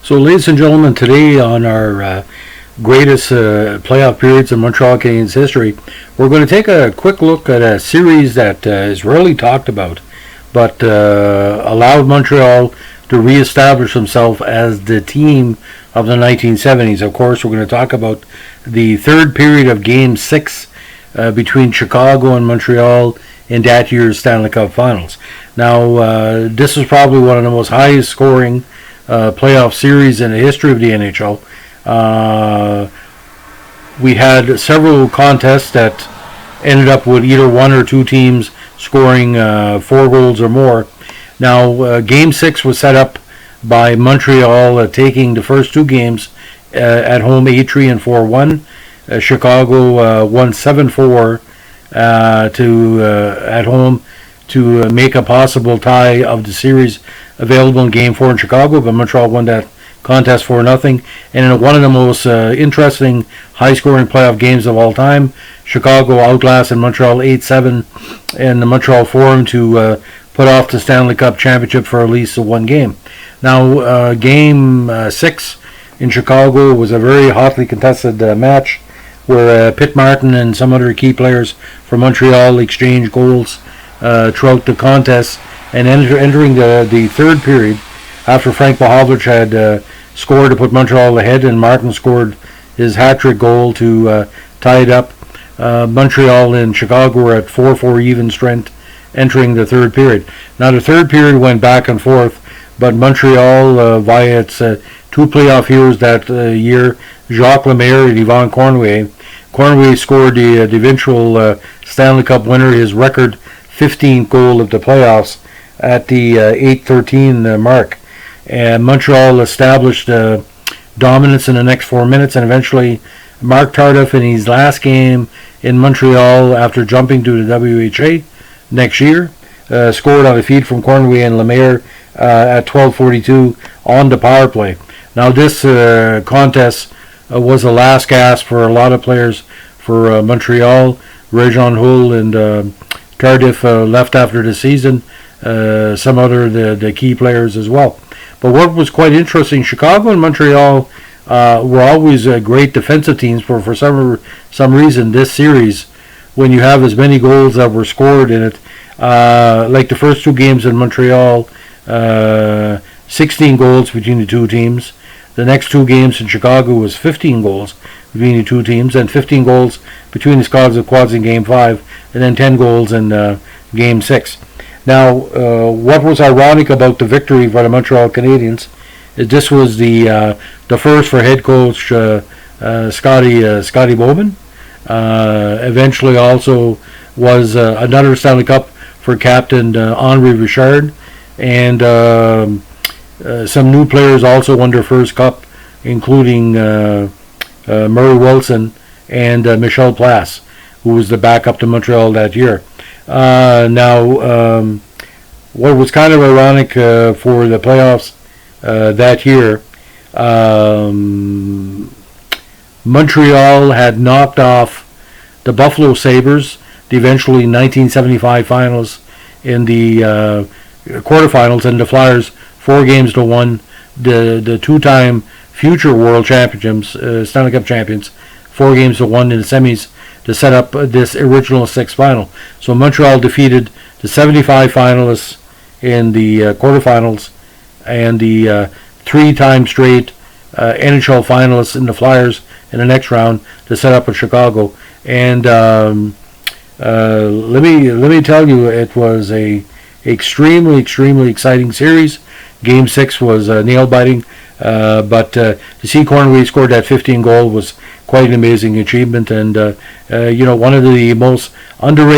So, ladies and gentlemen, today on our greatest playoff periods in Montreal Canadiens history, we're going to take a quick look at a series that is rarely talked about, but allowed Montreal to reestablish themselves as the team of the 1970s. Of course, we're going to talk about the third period of Game 6 between Chicago and Montreal in that year's Stanley Cup Finals. Now, this is probably one of the most highest scoring playoff series in the history of the NHL. We had several contests that ended up with either one or two teams scoring 4 goals or more. Now, Game 6 was set up by Montreal taking the first 2 games at home 8-3 and 4-1. Chicago won 7-4 at home to make a possible tie of the series available in Game 4 in Chicago, but Montreal won that contest 4-0. And in one of the most interesting high-scoring playoff games of all time, Chicago outlasted Montreal 8-7 in the Montreal Forum to put off the Stanley Cup championship for at least one game. Now, Game 6 in Chicago was a very hotly contested match where Pitt Martin and some other key players from Montreal exchanged goals throughout the contest, and entering the third period, after Frank Mahovlich had scored to put Montreal ahead, and Martin scored his hat-trick goal to tie it up, Montreal and Chicago were at 4-4 even strength entering the third period. Now, the third period went back and forth, but Montreal, via its 2 playoff heroes that year, Jacques Lemaire and Yvon Cornway. Cornway scored the eventual Stanley Cup winner, his record 15th goal of the playoffs at the 8:13 mark. And Montreal established dominance in the next 4 minutes, and eventually Mark Tardif, in his last game in Montreal after jumping to the WHA next year, scored on a feed from Cornway and Lemaire at 12:42 on the power play. Now, this contest was a last gasp for a lot of players for Montreal. Réjean Houle and Tardif left after the season. Some other the key players as well. But what was quite interesting, Chicago and Montreal were always great defensive teams, but for some reason this series, when you have as many goals that were scored in it, like the first 2 games in Montreal, 16 goals between the 2 teams. The next 2 games in Chicago was 15 goals between the 2 teams, and 15 goals between the quads in Game 5, and then 10 goals in Game 6. Now, what was ironic about the victory for the Montreal Canadiens is this was the first for head coach Scotty Bowman. Eventually, also was another Stanley Cup for captain Henri Richard, and some new players also won their first cup, including Murray Wilson and Michel Place, who was the backup to Montreal that year. Now, what was kind of ironic for the playoffs that year, Montreal had knocked off the Buffalo Sabres, the eventually 1975 finals, in the quarterfinals, and the Flyers 4-1, the 2-time future world champions, Stanley Cup champions, 4-1 in the semis to set up this original 6th final. So Montreal defeated the 75 finalists in the quarterfinals and the 3-time straight NHL finalists in the Flyers in the next round to set up with Chicago. And let me tell you, it was a extremely exciting series. Game 6 was nail-biting, but to see Cornway scored that 15 goal was quite an amazing achievement, and one of the most underrated